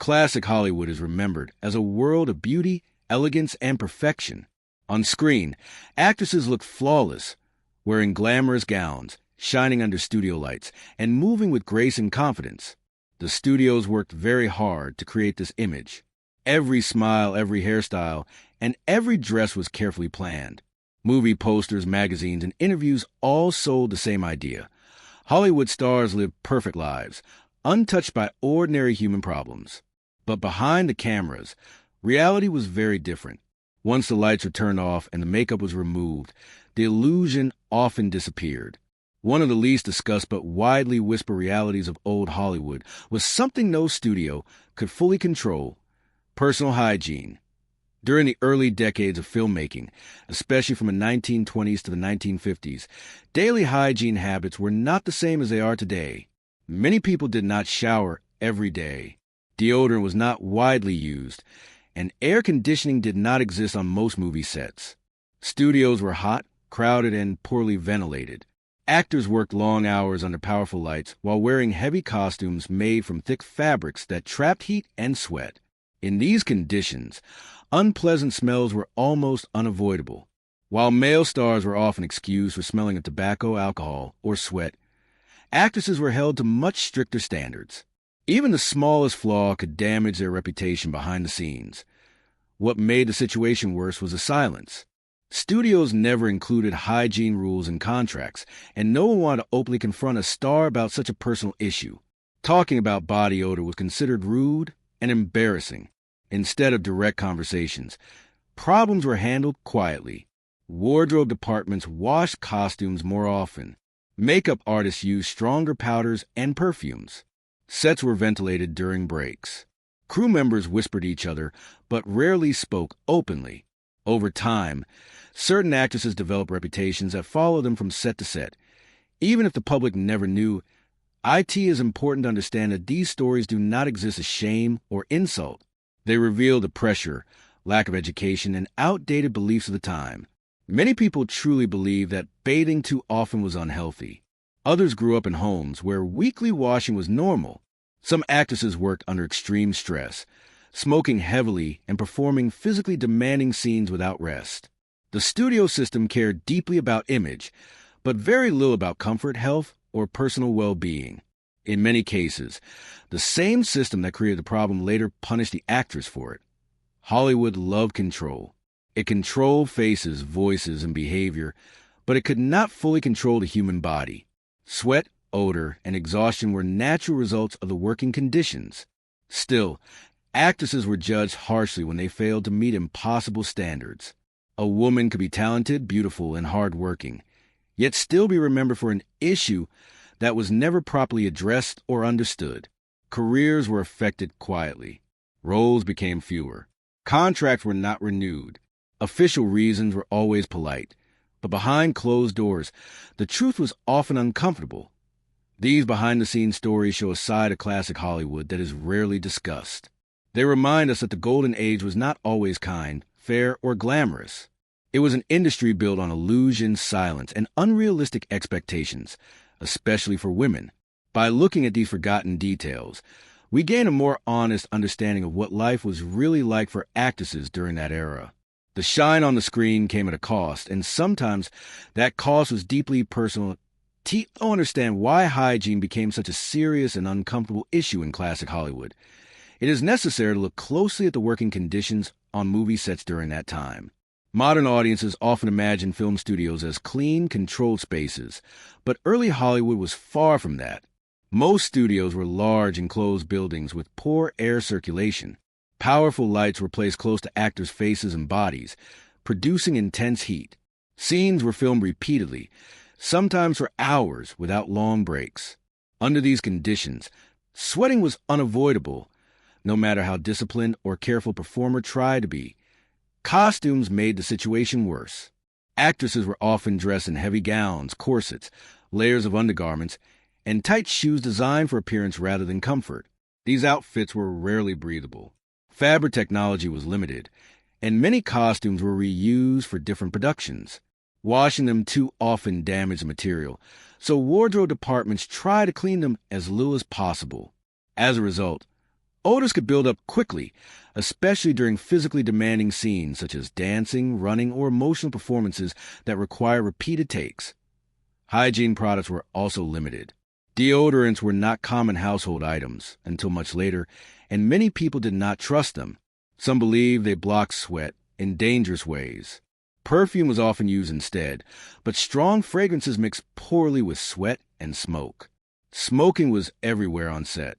Classic Hollywood is remembered as a world of beauty, elegance, and perfection. On screen, actresses look flawless, wearing glamorous gowns, shining under studio lights, and moving with grace and confidence. The studios worked very hard to create this image. Every smile, every hairstyle, and every dress was carefully planned. Movie posters, magazines, and interviews all sold the same idea. Hollywood stars lived perfect lives, untouched by ordinary human problems. But behind the cameras, reality was very different. Once the lights were turned off and the makeup was removed, the illusion often disappeared. One of the least discussed but widely whispered realities of old Hollywood was something no studio could fully control: personal hygiene. During the early decades of filmmaking, especially from the 1920s to the 1950s, daily hygiene habits were not the same as they are today. Many people did not shower every day. Deodorant was not widely used, and air conditioning did not exist on most movie sets. Studios were hot, crowded, and poorly ventilated. Actors worked long hours under powerful lights while wearing heavy costumes made from thick fabrics that trapped heat and sweat. In these conditions, unpleasant smells were almost unavoidable. While male stars were often excused for smelling of tobacco, alcohol, or sweat, actresses were held to much stricter standards. Even the smallest flaw could damage their reputation behind the scenes. What made the situation worse was the silence. Studios never included hygiene rules in contracts, and no one wanted to openly confront a star about such a personal issue. Talking about body odor was considered rude and embarrassing. Instead of direct conversations, problems were handled quietly. Wardrobe departments washed costumes more often. Makeup artists used stronger powders and perfumes. Sets were ventilated during breaks. Crew members whispered each other, but rarely spoke openly. Over time, certain actresses developed reputations that followed them from set to set. Even if the public never knew, it is important to understand that these stories do not exist as shame or insult. They reveal the pressure, lack of education, and outdated beliefs of the time. Many people truly believe that bathing too often was unhealthy. Others grew up in homes where weekly washing was normal. Some actresses worked under extreme stress, smoking heavily and performing physically demanding scenes without rest. The studio system cared deeply about image, but very little about comfort, health, or personal well-being. In many cases, the same system that created the problem later punished the actors for it. Hollywood loved control. It controlled faces, voices, and behavior, but it could not fully control the human body. Sweat, odor, and exhaustion were natural results of the working conditions. Still, actresses were judged harshly when they failed to meet impossible standards. A woman could be talented, beautiful, and hardworking, yet still be remembered for an issue that was never properly addressed or understood. Careers were affected quietly. Roles became fewer. Contracts were not renewed. Official reasons were always polite, but behind closed doors, the truth was often uncomfortable. These behind-the-scenes stories show a side of classic Hollywood that is rarely discussed. They remind us that the golden age was not always kind, fair, or glamorous. It was an industry built on illusion, silence, and unrealistic expectations, especially for women. By looking at these forgotten details, we gain a more honest understanding of what life was really like for actresses during that era. The shine on the screen came at a cost, and sometimes that cost was deeply personal. To understand why hygiene became such a serious and uncomfortable issue in classic Hollywood, it is necessary to look closely at the working conditions on movie sets during that time. Modern audiences often imagine film studios as clean, controlled spaces, but early Hollywood was far from that. Most studios were large, enclosed buildings with poor air circulation. Powerful lights were placed close to actors' faces and bodies, producing intense heat. Scenes were filmed repeatedly, sometimes for hours without long breaks. Under these conditions, sweating was unavoidable, no matter how disciplined or careful a performer tried to be. Costumes made the situation worse. Actresses were often dressed in heavy gowns, corsets, layers of undergarments, and tight shoes designed for appearance rather than comfort. These outfits were rarely breathable. Fabric technology was limited, and many costumes were reused for different productions. Washing them too often damaged the material, so wardrobe departments tried to clean them as little as possible. As a result, Odors could build up quickly, especially during physically demanding scenes such as dancing, running, or emotional performances that require repeated takes. Hygiene products were also limited. Deodorants were not common household items until much later, and many people did not trust them. Some believed they blocked sweat in dangerous ways. Perfume was often used instead, but strong fragrances mixed poorly with sweat and smoke. Smoking was everywhere on set.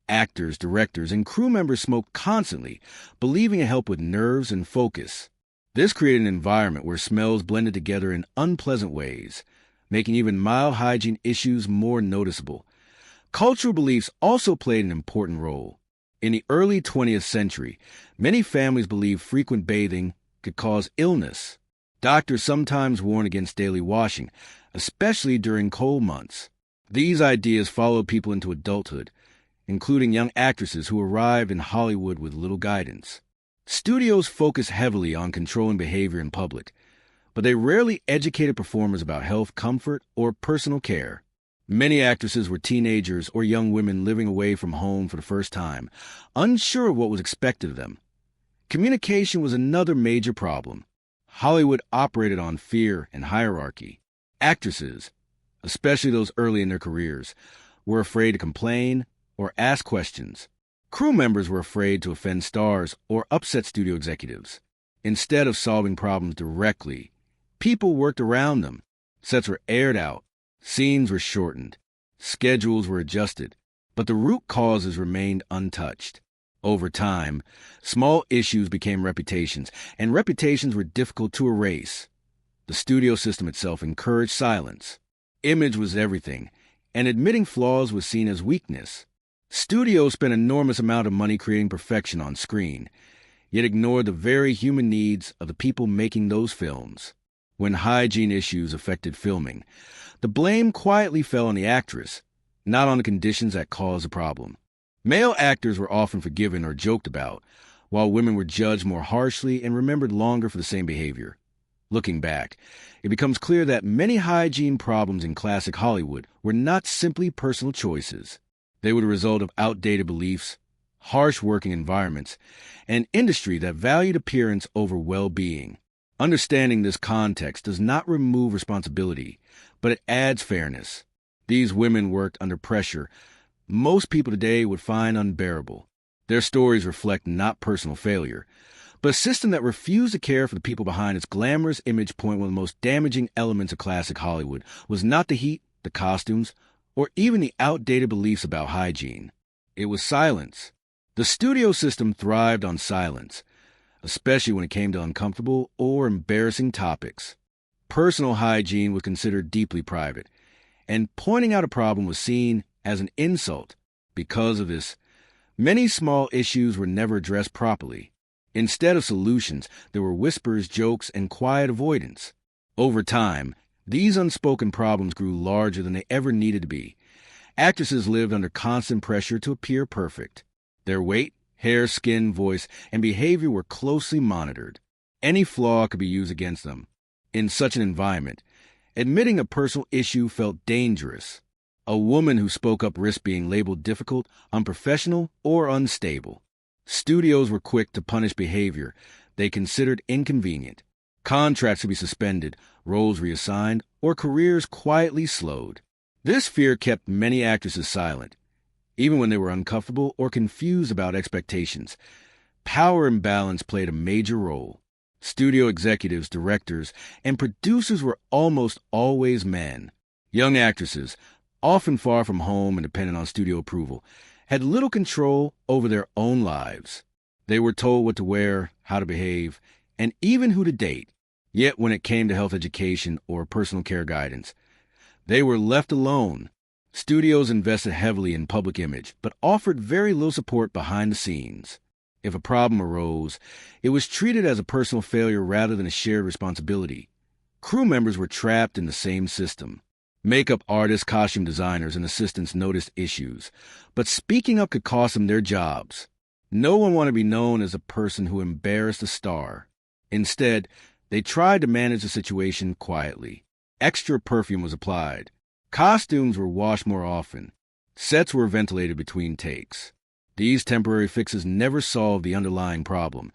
Actors, directors, and crew members smoked constantly, believing it helped with nerves and focus. This created an environment where smells blended together in unpleasant ways, making even mild hygiene issues more noticeable. Cultural beliefs also played an important role. In the early 20th century, many families believed frequent bathing could cause illness. Doctors sometimes warned against daily washing, especially during cold months. These ideas followed people into adulthood, including young actresses who arrived in Hollywood with little guidance. Studios focused heavily on controlling behavior in public, but they rarely educated performers about health, comfort, or personal care. Many actresses were teenagers or young women living away from home for the first time, unsure of what was expected of them. Communication was another major problem. Hollywood operated on fear and hierarchy. Actresses, especially those early in their careers, were afraid to complain or ask questions. Crew members were afraid to offend stars or upset studio executives. Instead of solving problems directly, people worked around them. Sets were aired out, scenes were shortened, schedules were adjusted, but the root causes remained untouched. Over time, small issues became reputations, and reputations were difficult to erase. The studio system itself encouraged silence. Image was everything, and admitting flaws was seen as weakness. Studios spent an enormous amount of money creating perfection on screen, yet ignored the very human needs of the people making those films. When hygiene issues affected filming, the blame quietly fell on the actress, not on the conditions that caused the problem. Male actors were often forgiven or joked about, while women were judged more harshly and remembered longer for the same behavior. Looking back, it becomes clear that many hygiene problems in classic Hollywood were not simply personal choices. They were the result of outdated beliefs, harsh working environments, and an industry that valued appearance over well-being. Understanding this context does not remove responsibility, but it adds fairness. These women worked under pressure most people today would find unbearable. Their stories reflect not personal failure, but a system that refused to care for the people behind its glamorous image. One of the most damaging elements of classic Hollywood was not the heat, the costumes, or even the outdated beliefs about hygiene. It was silence. The studio system thrived on silence, especially when it came to uncomfortable or embarrassing topics. Personal hygiene was considered deeply private, and pointing out a problem was seen as an insult. Because of this, many small issues were never addressed properly. Instead of solutions, there were whispers, jokes, and quiet avoidance. Over time, these unspoken problems grew larger than they ever needed to be. Actresses lived under constant pressure to appear perfect. Their weight, hair, skin, voice, and behavior were closely monitored. Any flaw could be used against them. In such an environment, admitting a personal issue felt dangerous. A woman who spoke up risked being labeled difficult, unprofessional, or unstable. Studios were quick to punish behavior they considered inconvenient. Contracts could be suspended, roles reassigned, or careers quietly slowed. This fear kept many actresses silent, even when they were uncomfortable or confused about expectations. Power imbalance played a major role. Studio executives, directors, and producers were almost always men. Young actresses, often far from home and dependent on studio approval, had little control over their own lives. They were told what to wear, how to behave, and even who to date. Yet when it came to health education or personal care guidance, they were left alone. Studios invested heavily in public image, but offered very little support behind the scenes. If a problem arose, it was treated as a personal failure rather than a shared responsibility. Crew members were trapped in the same system. Makeup artists, costume designers, and assistants noticed issues, but speaking up could cost them their jobs. No one wanted to be known as a person who embarrassed a star. Instead, they tried to manage the situation quietly. Extra perfume was applied. Costumes were washed more often. Sets were ventilated between takes. These temporary fixes never solved the underlying problem,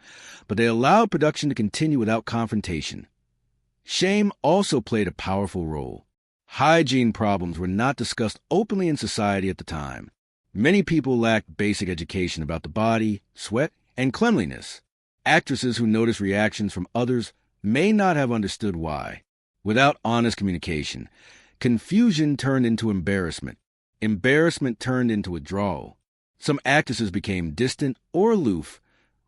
but they allowed production to continue without confrontation. Shame also played a powerful role. Hygiene problems were not discussed openly in society at the time. Many people lacked basic education about the body, sweat, and cleanliness. Actresses who noticed reactions from others may not have understood why. Without honest communication, confusion turned into embarrassment. Embarrassment turned into withdrawal. Some actresses became distant or aloof,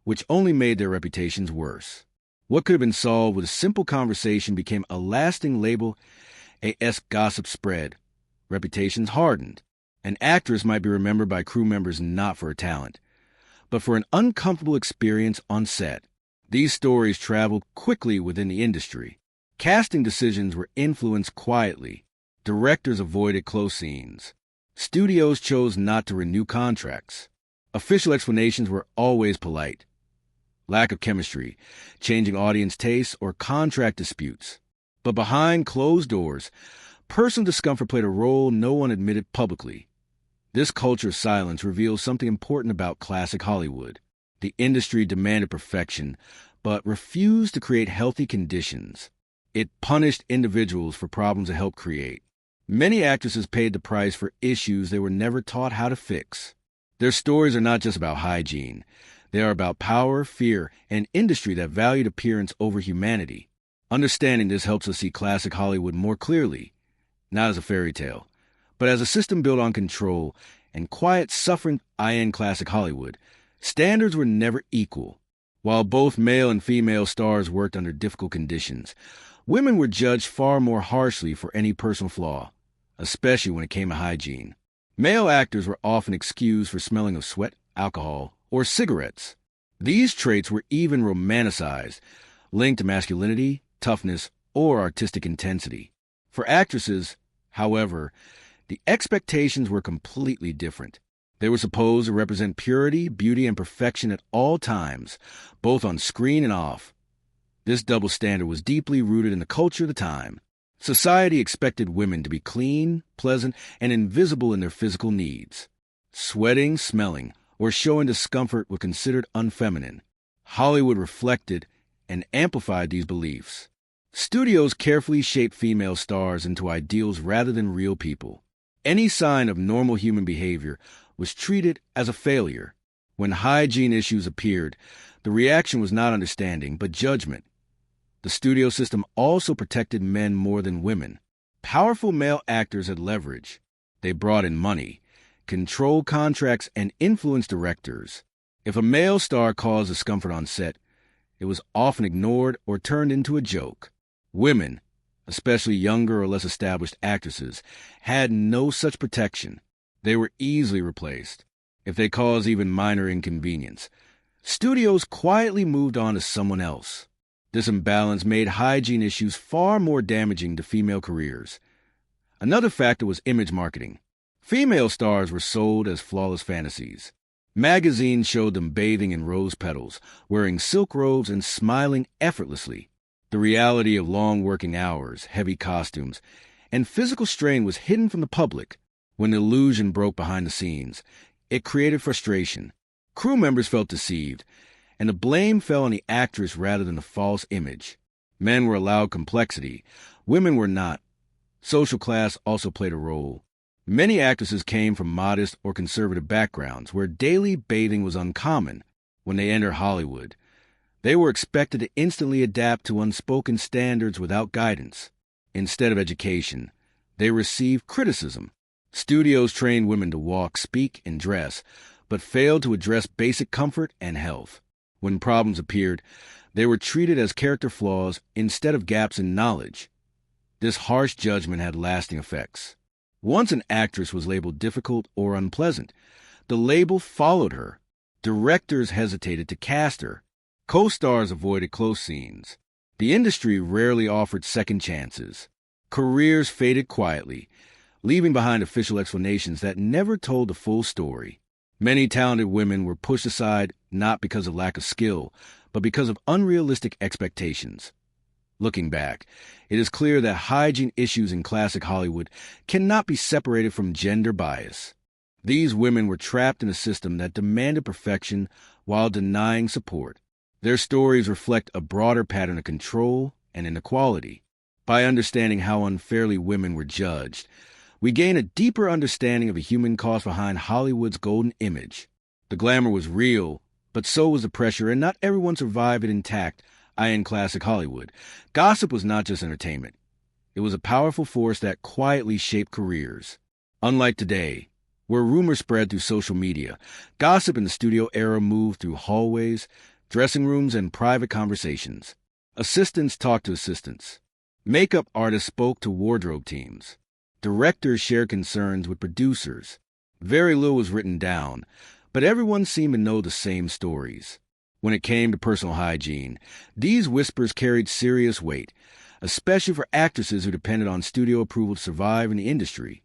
which only made their reputations worse. What could have been solved with a simple conversation became a lasting label. As gossip spread, reputations hardened. An actress might be remembered by crew members not for her talent, but for an uncomfortable experience on set. These stories traveled quickly within the industry. Casting decisions were influenced quietly. Directors avoided close scenes. Studios chose not to renew contracts. Official explanations were always polite. Lack of chemistry, changing audience tastes, or contract disputes. But behind closed doors, personal discomfort played a role no one admitted publicly. This culture of silence reveals something important about classic Hollywood. The industry demanded perfection, but refused to create healthy conditions. It punished individuals for problems it helped create. Many actresses paid the price for issues they were never taught how to fix. Their stories are not just about hygiene. They are about power, fear, and an industry that valued appearance over humanity. Understanding this helps us see classic Hollywood more clearly, not as a fairy tale, but as a system built on control and quiet suffering. In classic Hollywood, standards were never equal. While both male and female stars worked under difficult conditions, women were judged far more harshly for any personal flaw, especially when it came to hygiene. Male actors were often excused for smelling of sweat, alcohol, or cigarettes. These traits were even romanticized, linked to masculinity, toughness, or artistic intensity. For actresses, however, the expectations were completely different. They were supposed to represent purity, beauty, and perfection at all times, both on screen and off. This double standard was deeply rooted in the culture of the time. Society expected women to be clean, pleasant, and invisible in their physical needs. Sweating, smelling, or showing discomfort were considered unfeminine. Hollywood reflected and amplified these beliefs. Studios carefully shaped female stars into ideals rather than real people. Any sign of normal human behavior was treated as a failure. When hygiene issues appeared, the reaction was not understanding, but judgment. The studio system also protected men more than women. Powerful male actors had leverage. They brought in money, controlled contracts, and influenced directors. If a male star caused discomfort on set, it was often ignored or turned into a joke. Women, especially younger or less established actresses, had no such protection. They were easily replaced. If they caused even minor inconvenience, studios quietly moved on to someone else. This imbalance made hygiene issues far more damaging to female careers. Another factor was image marketing. Female stars were sold as flawless fantasies. Magazines showed them bathing in rose petals, wearing silk robes, and smiling effortlessly. The reality of long working hours, heavy costumes, and physical strain was hidden from the public. When the illusion broke behind the scenes, it created frustration. Crew members felt deceived, and the blame fell on the actress rather than the false image. Men were allowed complexity. Women were not. Social class also played a role. Many actresses came from modest or conservative backgrounds where daily bathing was uncommon. When they entered Hollywood, they were expected to instantly adapt to unspoken standards without guidance. Instead of education, they received criticism. Studios trained women to walk, speak, and dress, but failed to address basic comfort and health. When problems appeared, they were treated as character flaws instead of gaps in knowledge. This harsh judgment had lasting effects. Once an actress was labeled difficult or unpleasant, the label followed her. Directors hesitated to cast her. Co-stars avoided close scenes. The industry rarely offered second chances. Careers faded quietly, leaving behind official explanations that never told the full story. Many talented women were pushed aside not because of lack of skill, but because of unrealistic expectations. Looking back, it is clear that hygiene issues in classic Hollywood cannot be separated from gender bias. These women were trapped in a system that demanded perfection while denying support. Their stories reflect a broader pattern of control and inequality. By understanding how unfairly women were judged, we gain a deeper understanding of the human cost behind Hollywood's golden image. The glamour was real, but so was the pressure, and not everyone survived it intact. In classic Hollywood, gossip was not just entertainment. It was a powerful force that quietly shaped careers. Unlike today, where rumors spread through social media, gossip in the studio era moved through hallways, dressing rooms, and private conversations. Assistants talked to assistants. Makeup artists spoke to wardrobe teams. Directors shared concerns with producers. Very little was written down, but everyone seemed to know the same stories. When it came to personal hygiene, these whispers carried serious weight, especially for actresses who depended on studio approval to survive in the industry.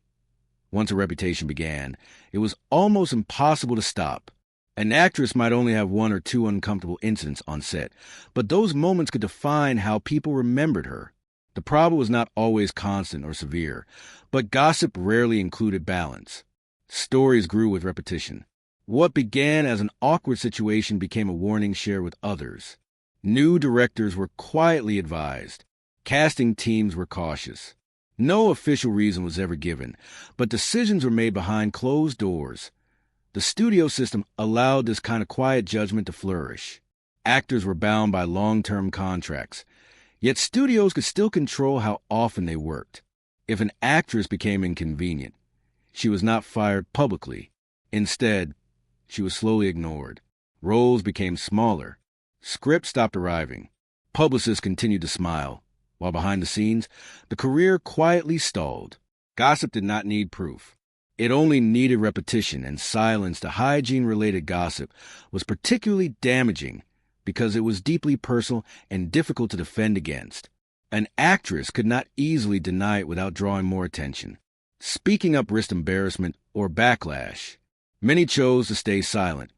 Once a reputation began, it was almost impossible to stop. An actress might only have one or two uncomfortable incidents on set, but those moments could define how people remembered her. The problem was not always constant or severe, but gossip rarely included balance. Stories grew with repetition. What began as an awkward situation became a warning shared with others. New directors were quietly advised. Casting teams were cautious. No official reason was ever given, but decisions were made behind closed doors. The studio system allowed this kind of quiet judgment to flourish. Actors were bound by long-term contracts, yet studios could still control how often they worked. If an actress became inconvenient, she was not fired publicly. Instead, she was slowly ignored. Roles became smaller. Scripts stopped arriving. Publicists continued to smile, while behind the scenes, the career quietly stalled. Gossip did not need proof. It only needed repetition, and silence to hygiene-related gossip was particularly damaging because it was deeply personal and difficult to defend against. An actress could not easily deny it without drawing more attention. Speaking up risked embarrassment or backlash. Many chose to stay silent,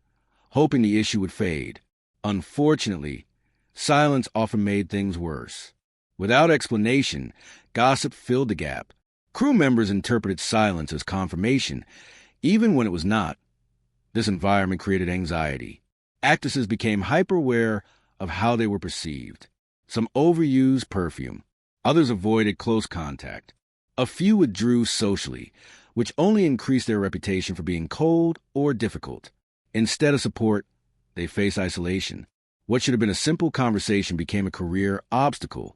hoping the issue would fade. Unfortunately, silence often made things worse. Without explanation, gossip filled the gap. Crew members interpreted silence as confirmation, even when it was not. This environment created anxiety. Actresses became hyper-aware of how they were perceived. Some overused perfume. Others avoided close contact. A few withdrew socially, which only increased their reputation for being cold or difficult. Instead of support, they faced isolation. What should have been a simple conversation became a career obstacle.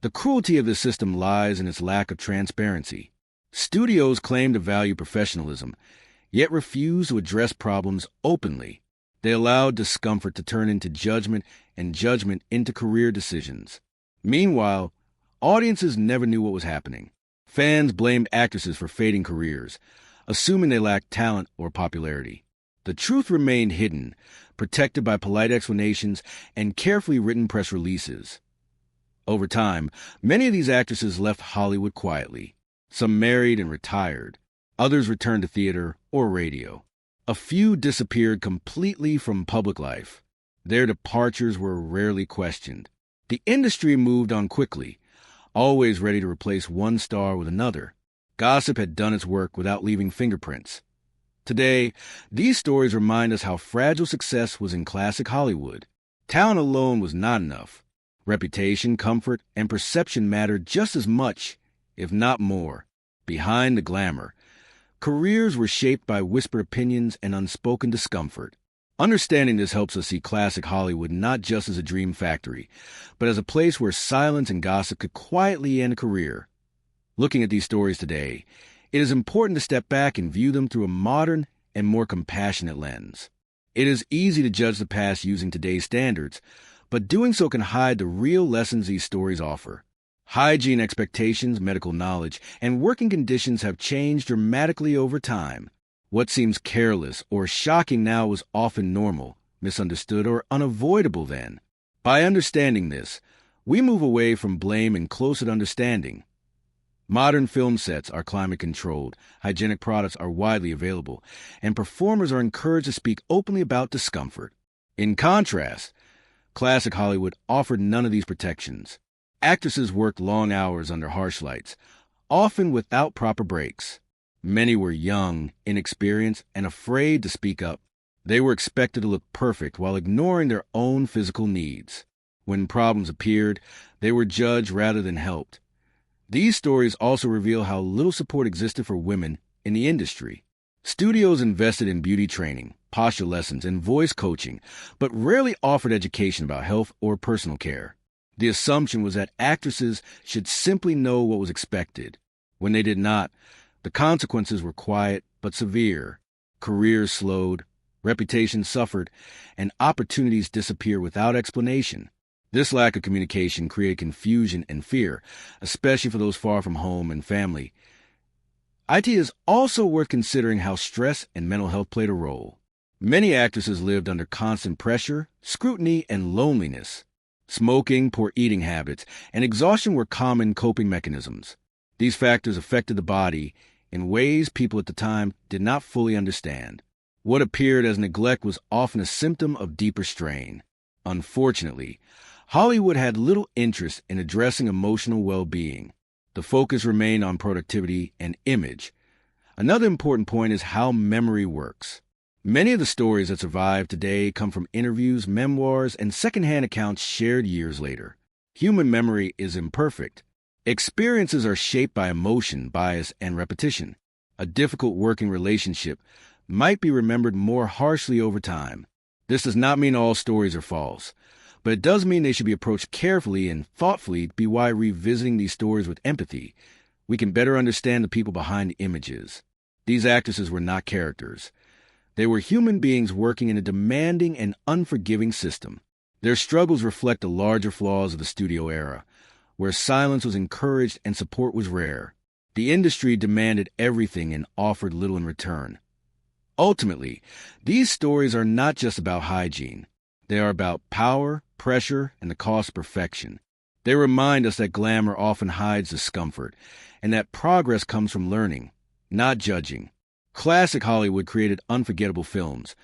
The cruelty of this system lies in its lack of transparency. Studios claim to value professionalism, yet refuse to address problems openly. They allowed discomfort to turn into judgment and judgment into career decisions. Meanwhile, audiences never knew what was happening. Fans blamed actresses for fading careers, assuming they lacked talent or popularity. The truth remained hidden, protected by polite explanations and carefully written press releases. Over time, many of these actresses left Hollywood quietly. Some married and retired. Others returned to theater or radio. A few disappeared completely from public life. Their departures were rarely questioned. The industry moved on quickly, always ready to replace one star with another. Gossip had done its work without leaving fingerprints. Today, these stories remind us how fragile success was in classic Hollywood. Talent alone was not enough. Reputation, comfort, and perception mattered just as much, if not more. Behind the glamour, careers were shaped by whispered opinions and unspoken discomfort. Understanding this helps us see classic Hollywood not just as a dream factory, but as a place where silence and gossip could quietly end a career. Looking at these stories today, it is important to step back and view them through a modern and more compassionate lens. It is easy to judge the past using today's standards, but doing so can hide the real lessons these stories offer. Hygiene expectations, medical knowledge, and working conditions have changed dramatically over time. What seems careless or shocking now was often normal, misunderstood, or unavoidable then. By understanding this, we move away from blame and closer to understanding. Modern film sets are climate-controlled, hygienic products are widely available, and performers are encouraged to speak openly about discomfort. In contrast, classic Hollywood offered none of these protections. Actresses worked long hours under harsh lights, often without proper breaks. Many were young, inexperienced, and afraid to speak up. They were expected to look perfect while ignoring their own physical needs. When problems appeared, they were judged rather than helped. These stories also reveal how little support existed for women in the industry. Studios invested in beauty training, posture lessons, and voice coaching, but rarely offered education about health or personal care. The assumption was that actresses should simply know what was expected. When they did not, the consequences were quiet but severe. Careers slowed, reputations suffered, and opportunities disappeared without explanation. This lack of communication created confusion and fear, especially for those far from home and family. It is also worth considering how stress and mental health played a role. Many actresses lived under constant pressure, scrutiny, and loneliness. Smoking, poor eating habits, and exhaustion were common coping mechanisms. These factors affected the body in ways people at the time did not fully understand. What appeared as neglect was often a symptom of deeper strain. Unfortunately, Hollywood had little interest in addressing emotional well-being. The focus remained on productivity and image. Another important point is how memory works. Many of the stories that survive today come from interviews, memoirs, and secondhand accounts shared years later. Human memory is imperfect. Experiences are shaped by emotion, bias, and repetition. A difficult working relationship might be remembered more harshly over time. This does not mean all stories are false, but it does mean they should be approached carefully and thoughtfully. Be why revisiting these stories with empathy, we can better understand the people behind the images. These actresses were not characters. They were human beings working in a demanding and unforgiving system. Their struggles reflect the larger flaws of the studio era, where silence was encouraged and support was rare. The industry demanded everything and offered little in return. Ultimately, these stories are not just about hygiene. They are about power, pressure, and the cost of perfection. They remind us that glamour often hides discomfort, and that progress comes from learning, not judging. Classic Hollywood created unforgettable films,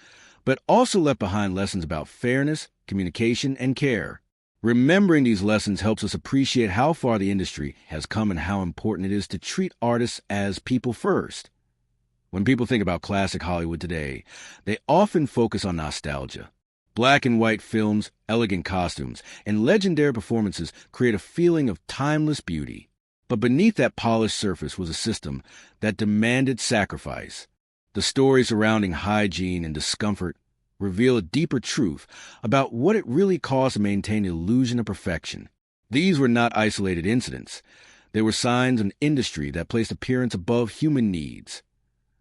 but also left behind lessons about fairness, communication, and care. Remembering these lessons helps us appreciate how far the industry has come and how important it is to treat artists as people first. When people think about classic Hollywood today, they often focus on nostalgia. Black and white films, elegant costumes, and legendary performances create a feeling of timeless beauty. But beneath that polished surface was a system that demanded sacrifice. The stories surrounding hygiene and discomfort reveal a deeper truth about what it really costs to maintain the illusion of perfection. These were not isolated incidents. They were signs of an industry that placed appearance above human needs.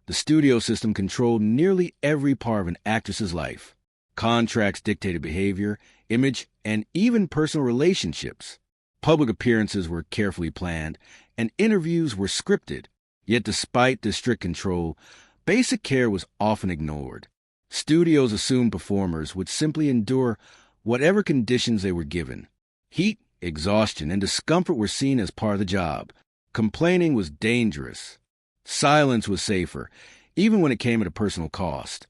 The studio system controlled nearly every part of an actress's life. Contracts dictated behavior, image, and even personal relationships. Public appearances were carefully planned, and interviews were scripted. Yet despite this strict control, basic care was often ignored. Studios assumed performers would simply endure whatever conditions they were given. Heat, exhaustion, and discomfort were seen as part of the job. Complaining was dangerous. Silence was safer, even when it came at a personal cost.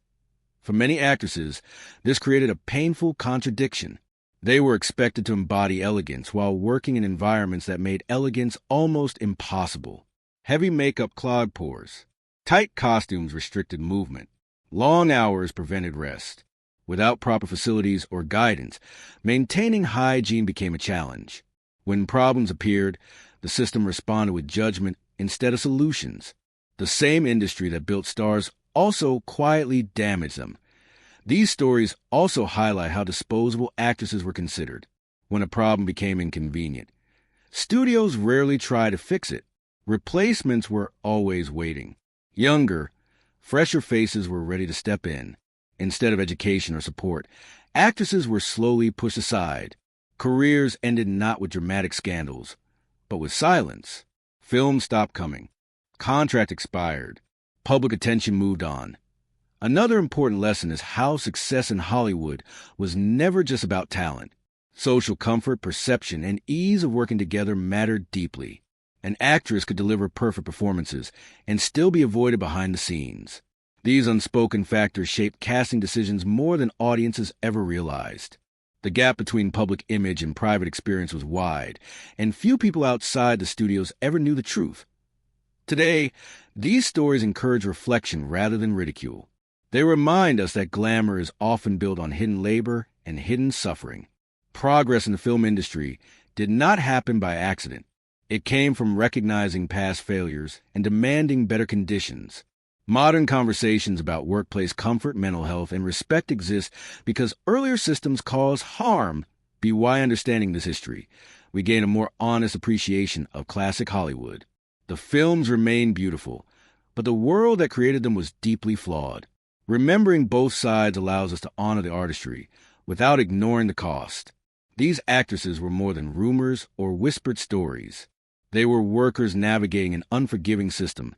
For many actresses, this created a painful contradiction. They were expected to embody elegance while working in environments that made elegance almost impossible. Heavy makeup clogged pores. Tight costumes restricted movement. Long hours prevented rest. Without proper facilities or guidance, maintaining hygiene became a challenge. When problems appeared, the system responded with judgment instead of solutions. The same industry that built stars also quietly damaged them. These stories also highlight how disposable actresses were considered. When a problem became inconvenient, studios rarely tried to fix it. Replacements were always waiting. Younger, fresher faces were ready to step in. Instead of education or support, actresses were slowly pushed aside. Careers ended not with dramatic scandals, but with silence. Films stopped coming. Contract expired. Public attention moved on. Another important lesson is how success in Hollywood was never just about talent. Social comfort, perception, and ease of working together mattered deeply. An actress could deliver perfect performances and still be avoided behind the scenes. These unspoken factors shaped casting decisions more than audiences ever realized. The gap between public image and private experience was wide, and few people outside the studios ever knew the truth. Today, these stories encourage reflection rather than ridicule. They remind us that glamour is often built on hidden labor and hidden suffering. Progress in the film industry did not happen by accident. It came from recognizing past failures and demanding better conditions. Modern conversations about workplace comfort, mental health, and respect exist because earlier systems caused harm. By understanding this history, we gain a more honest appreciation of classic Hollywood. The films remain beautiful, but the world that created them was deeply flawed. Remembering both sides allows us to honor the artistry without ignoring the cost. These actresses were more than rumors or whispered stories. They were workers navigating an unforgiving system,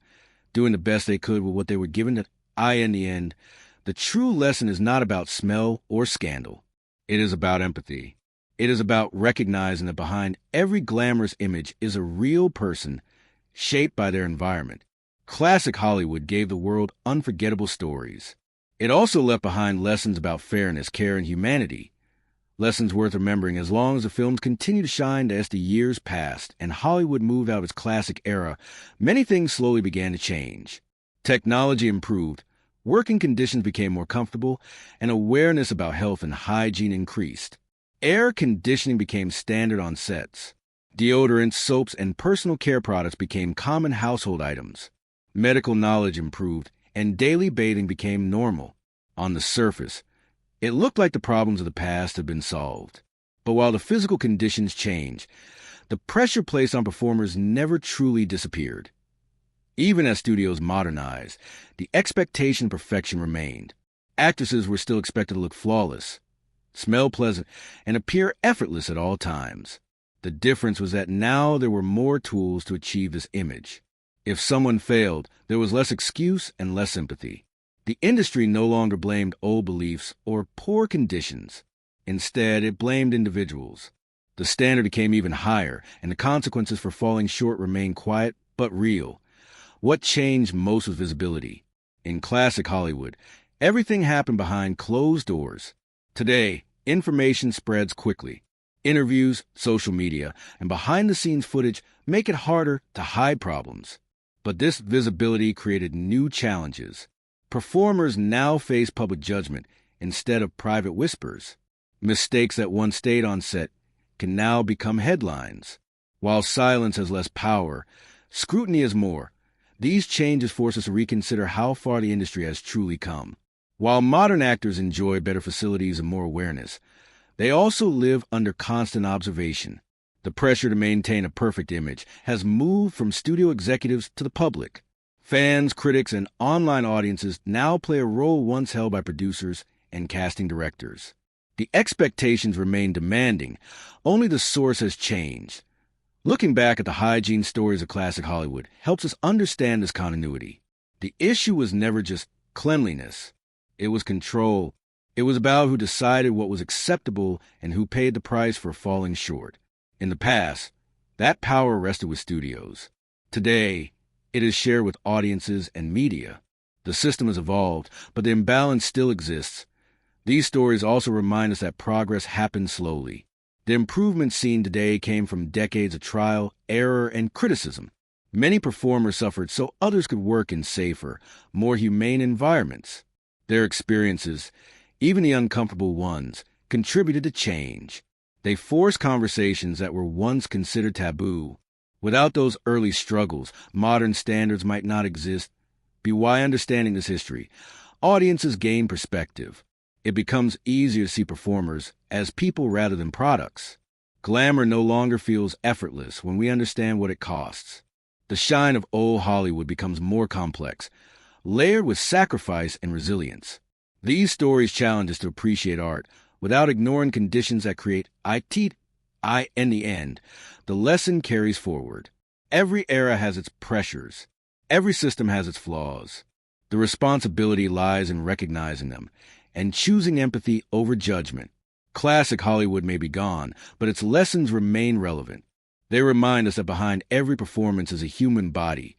doing the best they could with what they were given. In the end, the true lesson is not about smell or scandal. It is about empathy. It is about recognizing that behind every glamorous image is a real person shaped by their environment. Classic Hollywood gave the world unforgettable stories. It also left behind lessons about fairness, care, and humanity. Lessons worth remembering as long as the films continue to shine. As the years passed and Hollywood moved out of its classic era, many things slowly began to change. Technology improved, working conditions became more comfortable, and awareness about health and hygiene increased. Air conditioning became standard on sets. Deodorants, soaps, and personal care products became common household items. Medical knowledge improved, and daily bathing became normal. On the surface, it looked like the problems of the past had been solved. But while the physical conditions changed, the pressure placed on performers never truly disappeared. Even as studios modernized, the expectation of perfection remained. Actresses were still expected to look flawless, smell pleasant, and appear effortless at all times. The difference was that now there were more tools to achieve this image. If someone failed, there was less excuse and less sympathy. The industry no longer blamed old beliefs or poor conditions. Instead, it blamed individuals. The standard became even higher, and the consequences for falling short remained quiet but real. What changed most was visibility. In classic Hollywood, everything happened behind closed doors. Today, information spreads quickly. Interviews, social media, and behind-the-scenes footage make it harder to hide problems. But this visibility created new challenges. Performers now face public judgment instead of private whispers. Mistakes that once stayed on set can now become headlines. While silence has less power, scrutiny has more. These changes force us to reconsider how far the industry has truly come. While modern actors enjoy better facilities and more awareness, they also live under constant observation. The pressure to maintain a perfect image has moved from studio executives to the public. Fans, critics, and online audiences now play a role once held by producers and casting directors. The expectations remain demanding, only the source has changed. Looking back at the hygiene stories of classic Hollywood helps us understand this continuity. The issue was never just cleanliness. It was control. It was about who decided what was acceptable and who paid the price for falling short. In the past, that power rested with studios. Today, it is shared with audiences and media. The system has evolved, but the imbalance still exists. These stories also remind us that progress happens slowly. The improvements seen today came from decades of trial, error, and criticism. Many performers suffered so others could work in safer, more humane environments. Their experiences, even the uncomfortable ones, contributed to change. They forced conversations that were once considered taboo. Without those early struggles, modern standards might not exist. By understanding this history, audiences gain perspective. It becomes easier to see performers as people rather than products. Glamour no longer feels effortless when we understand what it costs. The shine of old Hollywood becomes more complex, layered with sacrifice and resilience. These stories challenge us to appreciate art without ignoring conditions that create it. In the end, the lesson carries forward. Every era has its pressures. Every system has its flaws. The responsibility lies in recognizing them and choosing empathy over judgment. Classic Hollywood may be gone, but its lessons remain relevant. They remind us that behind every performance is a human body,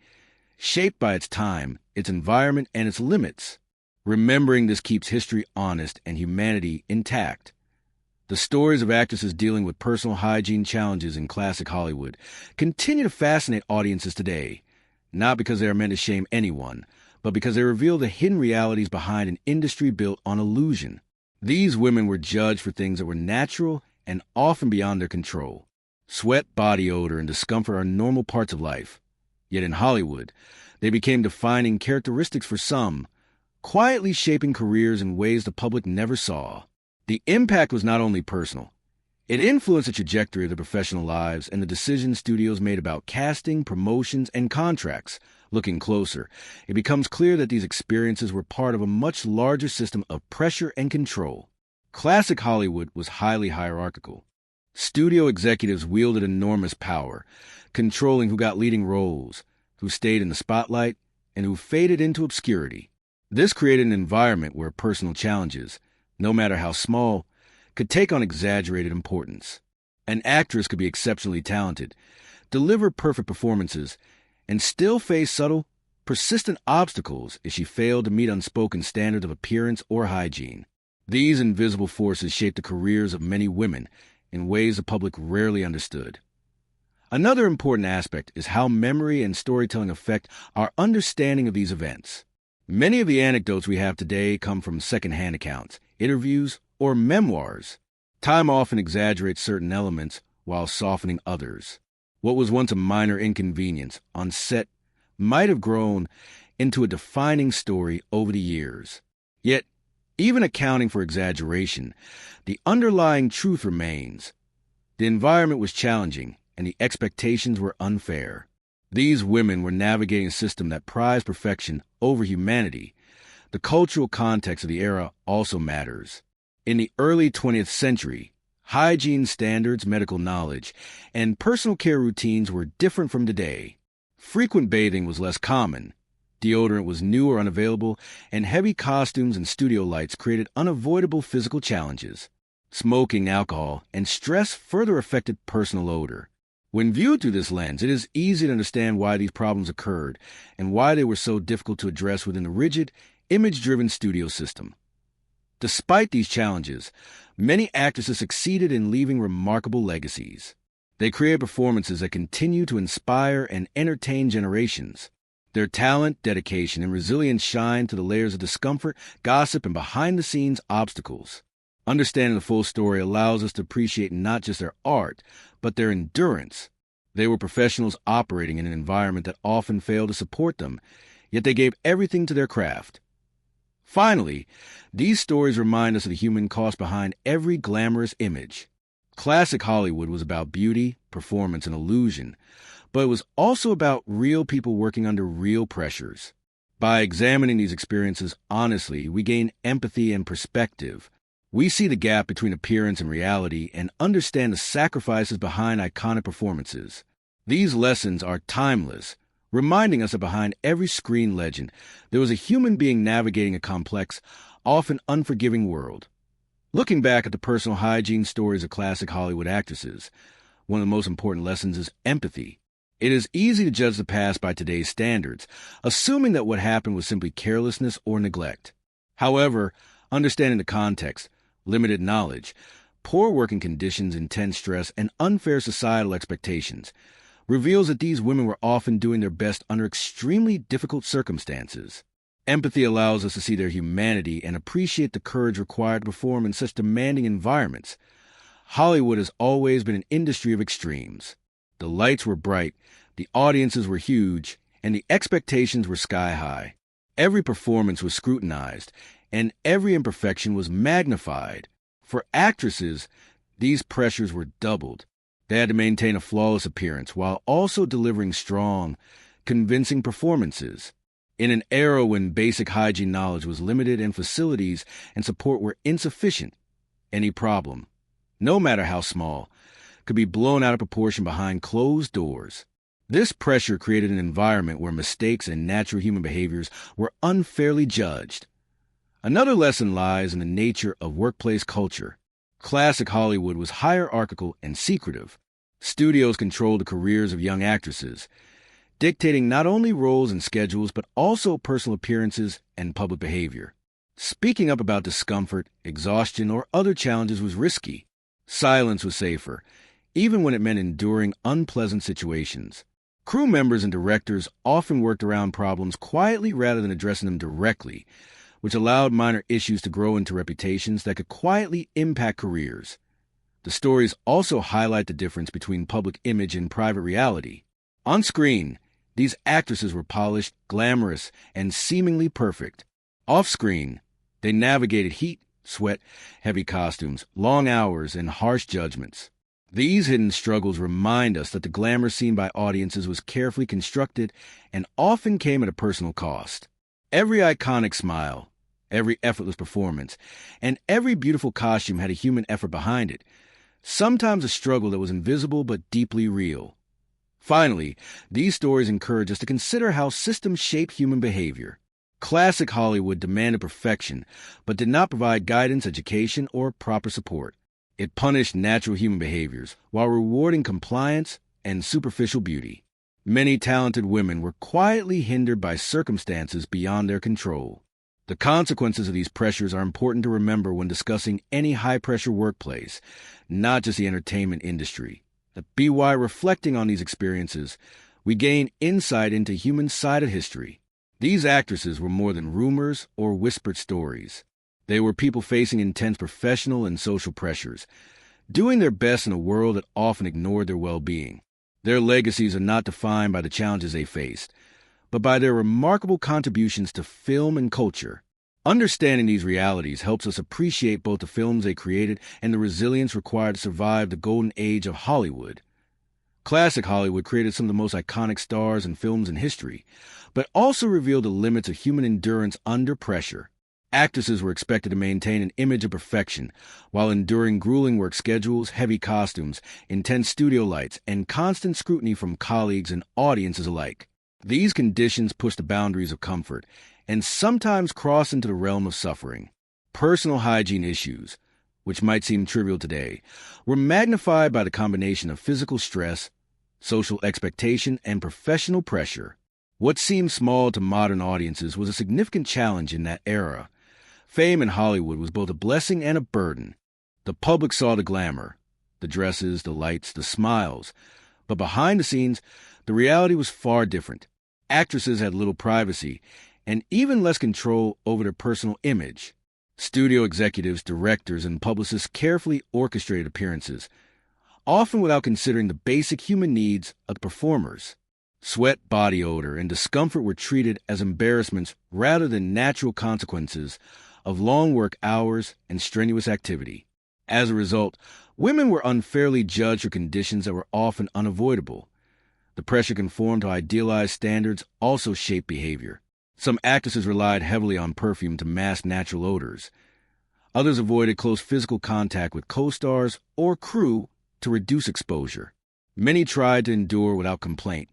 shaped by its time, its environment, and its limits. Remembering this keeps history honest and humanity intact. The stories of actresses dealing with personal hygiene challenges in classic Hollywood continue to fascinate audiences today. not because they are meant to shame anyone, but because they reveal the hidden realities behind an industry built on illusion. These women were judged for things that were natural and often beyond their control. Sweat, body odor, and discomfort are normal parts of life. Yet in Hollywood, they became defining characteristics for some, quietly shaping careers in ways the public never saw. The impact was not only personal. It influenced the trajectory of their professional lives and the decisions studios made about casting, promotions, and contracts. Looking closer, it becomes clear that these experiences were part of a much larger system of pressure and control. Classic Hollywood was highly hierarchical. Studio executives wielded enormous power, controlling who got leading roles, who stayed in the spotlight, and who faded into obscurity. This created an environment where personal challenges, no matter how small, could take on exaggerated importance. An actress could be exceptionally talented, deliver perfect performances, and still face subtle, persistent obstacles if she failed to meet unspoken standards of appearance or hygiene. These invisible forces shaped the careers of many women in ways the public rarely understood. Another important aspect is how memory and storytelling affect our understanding of these events. Many of the anecdotes we have today come from secondhand accounts, interviews, or memoirs. Time often exaggerates certain elements while softening others. What was once a minor inconvenience on set might have grown into a defining story over the years. Yet, even accounting for exaggeration, the underlying truth remains. The environment was challenging, and the expectations were unfair. These women were navigating a system that prized perfection over humanity. The cultural context of the era also matters. In the early 20th century, hygiene standards, medical knowledge, and personal care routines were different from today. Frequent bathing was less common. Deodorant was new or unavailable, and heavy costumes and studio lights created unavoidable physical challenges. Smoking, alcohol, and stress further affected personal odor. When viewed through this lens, it is easy to understand why these problems occurred and why they were so difficult to address within the rigid, image-driven studio system. Despite these challenges, many actresses succeeded in leaving remarkable legacies. They created performances that continue to inspire and entertain generations. Their talent, dedication, and resilience shine to the layers of discomfort, gossip, and behind-the-scenes obstacles. Understanding the full story allows us to appreciate not just their art, but their endurance. They were professionals operating in an environment that often failed to support them, yet they gave everything to their craft. Finally, these stories remind us of the human cost behind every glamorous image. Classic Hollywood was about beauty, performance, and illusion, but it was also about real people working under real pressures. By examining these experiences honestly, we gain empathy and perspective. We see the gap between appearance and reality and understand the sacrifices behind iconic performances. These lessons are timeless, reminding us that behind every screen legend, there was a human being navigating a complex, often unforgiving world. Looking back at the personal hygiene stories of classic Hollywood actresses, one of the most important lessons is empathy. It is easy to judge the past by today's standards, assuming that what happened was simply carelessness or neglect. However, understanding the context, limited knowledge, poor working conditions, intense stress, and unfair societal expectations reveals that these women were often doing their best under extremely difficult circumstances. Empathy allows us to see their humanity and appreciate the courage required to perform in such demanding environments. Hollywood has always been an industry of extremes. The lights were bright, the audiences were huge, and the expectations were sky high. Every performance was scrutinized, and every imperfection was magnified. For actresses, these pressures were doubled. They had to maintain a flawless appearance while also delivering strong, convincing performances. In an era when basic hygiene knowledge was limited and facilities and support were insufficient, any problem, no matter how small, could be blown out of proportion behind closed doors. This pressure created an environment where mistakes and natural human behaviors were unfairly judged. Another lesson lies in the nature of workplace culture. Classic Hollywood was hierarchical and secretive. Studios controlled the careers of young actresses, dictating not only roles and schedules, but also personal appearances and public behavior. Speaking up about discomfort, exhaustion, or other challenges was risky. Silence was safer, even when it meant enduring unpleasant situations. Crew members and directors often worked around problems quietly rather than addressing them directly, which allowed minor issues to grow into reputations that could quietly impact careers. The stories also highlight the difference between public image and private reality. On screen, these actresses were polished, glamorous, and seemingly perfect. Off-screen, they navigated heat, sweat, heavy costumes, long hours, and harsh judgments. These hidden struggles remind us that the glamour seen by audiences was carefully constructed and often came at a personal cost. Every iconic smile, every effortless performance, and every beautiful costume had a human effort behind it, sometimes a struggle that was invisible but deeply real. Finally, these stories encourage us to consider how systems shape human behavior. Classic Hollywood demanded perfection, but did not provide guidance, education, or proper support. It punished natural human behaviors while rewarding compliance and superficial beauty. Many talented women were quietly hindered by circumstances beyond their control. The consequences of these pressures are important to remember when discussing any high-pressure workplace, not just the entertainment industry. By reflecting on these experiences, we gain insight into human side of history. These actresses were more than rumors or whispered stories. They were people facing intense professional and social pressures, doing their best in a world that often ignored their well-being. Their legacies are not defined by the challenges they faced, but by their remarkable contributions to film and culture. Understanding these realities helps us appreciate both the films they created and the resilience required to survive the golden age of Hollywood. Classic Hollywood created some of the most iconic stars and films in history, but also revealed the limits of human endurance under pressure. Actresses were expected to maintain an image of perfection while enduring grueling work schedules, heavy costumes, intense studio lights, and constant scrutiny from colleagues and audiences alike. These conditions pushed the boundaries of comfort and sometimes crossed into the realm of suffering. Personal hygiene issues, which might seem trivial today, were magnified by the combination of physical stress, social expectation, and professional pressure. What seemed small to modern audiences was a significant challenge in that era. Fame in Hollywood was both a blessing and a burden. The public saw the glamour, the dresses, the lights, the smiles. But behind the scenes, the reality was far different. Actresses had little privacy and even less control over their personal image. Studio executives, directors, and publicists carefully orchestrated appearances, often without considering the basic human needs of the performers. Sweat, body odor, and discomfort were treated as embarrassments rather than natural consequences of long work hours and strenuous activity. As a result, women were unfairly judged for conditions that were often unavoidable. The pressure to conform to idealized standards also shaped behavior. Some actresses relied heavily on perfume to mask natural odors. Others avoided close physical contact with co-stars or crew to reduce exposure. Many tried to endure without complaint,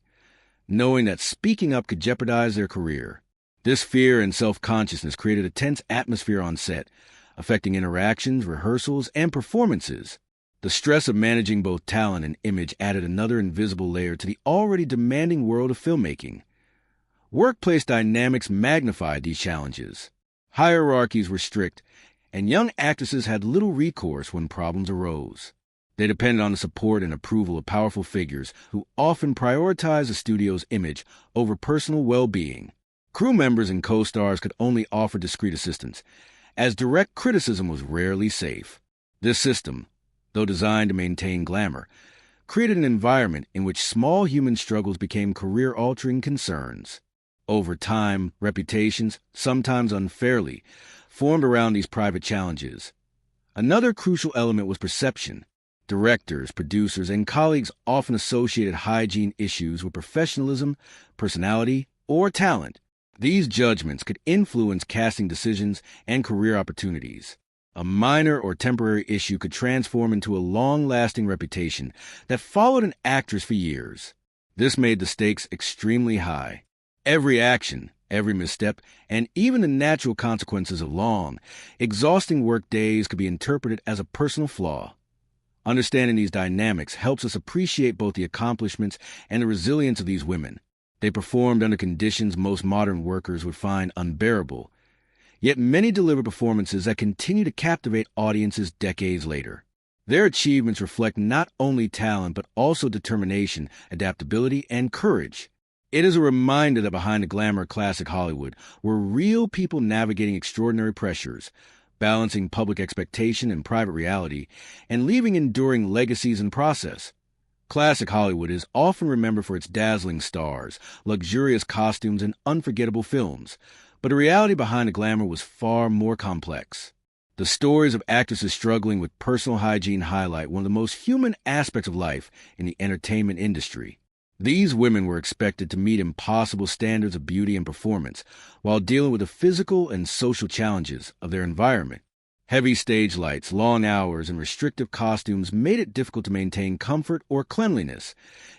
knowing that speaking up could jeopardize their career. This fear and self-consciousness created a tense atmosphere on set, affecting interactions, rehearsals, and performances. The stress of managing both talent and image added another invisible layer to the already demanding world of filmmaking. Workplace dynamics magnified these challenges. Hierarchies were strict, and young actresses had little recourse when problems arose. They depended on the support and approval of powerful figures who often prioritized the studio's image over personal well-being. Crew members and co-stars could only offer discreet assistance, as direct criticism was rarely safe. This system, though designed to maintain glamour, created an environment in which small human struggles became career-altering concerns. Over time, reputations, sometimes unfairly, formed around these private challenges. Another crucial element was perception. Directors, producers, and colleagues often associated hygiene issues with professionalism, personality, or talent. These judgments could influence casting decisions and career opportunities. A minor or temporary issue could transform into a long-lasting reputation that followed an actress for years. This made the stakes extremely high. Every action, every misstep, and even the natural consequences of long, exhausting work days could be interpreted as a personal flaw. Understanding these dynamics helps us appreciate both the accomplishments and the resilience of these women. They performed under conditions most modern workers would find unbearable, yet many delivered performances that continue to captivate audiences decades later. Their achievements reflect not only talent but also determination, adaptability, and courage. It is a reminder that behind the glamour of classic Hollywood were real people navigating extraordinary pressures, balancing public expectation and private reality, and leaving enduring legacies in process. Classic Hollywood is often remembered for its dazzling stars, luxurious costumes, and unforgettable films, but the reality behind the glamour was far more complex. The stories of actresses struggling with personal hygiene highlight one of the most human aspects of life in the entertainment industry. These women were expected to meet impossible standards of beauty and performance while dealing with the physical and social challenges of their environment. Heavy stage lights, long hours, and restrictive costumes made it difficult to maintain comfort or cleanliness,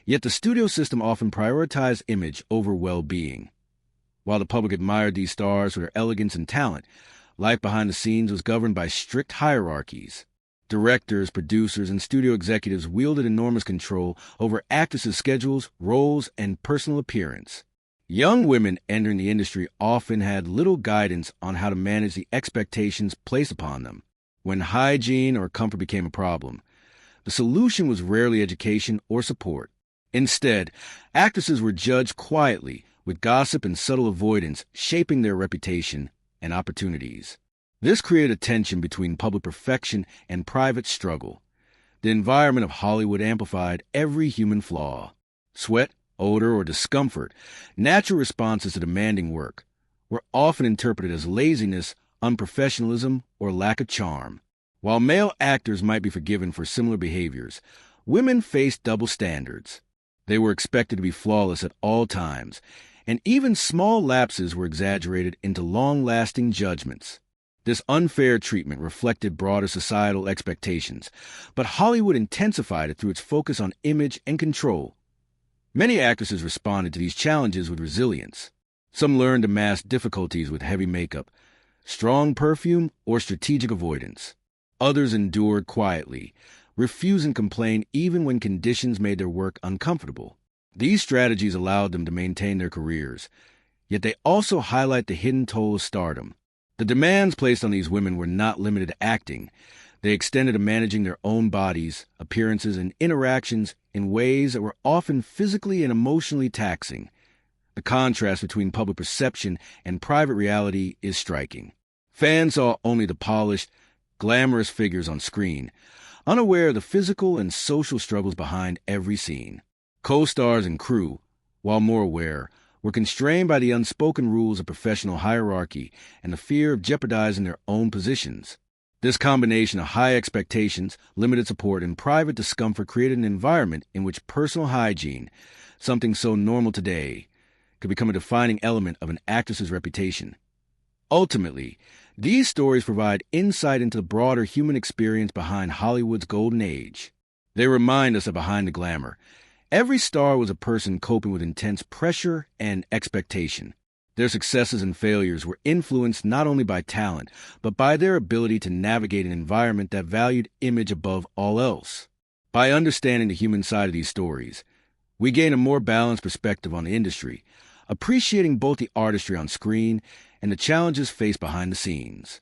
yet the studio system often prioritized image over well-being. While the public admired these stars for their elegance and talent, life behind the scenes was governed by strict hierarchies. Directors, producers, and studio executives wielded enormous control over actresses' schedules, roles, and personal appearance. Young women entering the industry often had little guidance on how to manage the expectations placed upon them. When hygiene or comfort became a problem, the solution was rarely education or support. Instead, actresses were judged quietly, with gossip and subtle avoidance shaping their reputation and opportunities. This created a tension between public perfection and private struggle. The environment of Hollywood amplified every human flaw. Sweat, odor, or discomfort, natural responses to demanding work, were often interpreted as laziness, unprofessionalism, or lack of charm. While male actors might be forgiven for similar behaviors, women faced double standards. They were expected to be flawless at all times, and even small lapses were exaggerated into long-lasting judgments. This unfair treatment reflected broader societal expectations, but Hollywood intensified it through its focus on image and control. Many actresses responded to these challenges with resilience. Some learned to mask difficulties with heavy makeup, strong perfume, or strategic avoidance. Others endured quietly, refusing to complain even when conditions made their work uncomfortable. These strategies allowed them to maintain their careers, yet they also highlight the hidden toll of stardom. The demands placed on these women were not limited to acting. They extended to managing their own bodies, appearances, and interactions in ways that were often physically and emotionally taxing. The contrast between public perception and private reality is striking. Fans saw only the polished, glamorous figures on screen, unaware of the physical and social struggles behind every scene. Co-stars and crew, while more aware, were constrained by the unspoken rules of professional hierarchy and the fear of jeopardizing their own positions. This combination of high expectations, limited support, and private discomfort created an environment in which personal hygiene, something so normal today, could become a defining element of an actress's reputation. Ultimately, these stories provide insight into the broader human experience behind Hollywood's golden age. They remind us that behind the glamour, every star was a person coping with intense pressure and expectation. Their successes and failures were influenced not only by talent, but by their ability to navigate an environment that valued image above all else. By understanding the human side of these stories, we gain a more balanced perspective on the industry, appreciating both the artistry on screen and the challenges faced behind the scenes.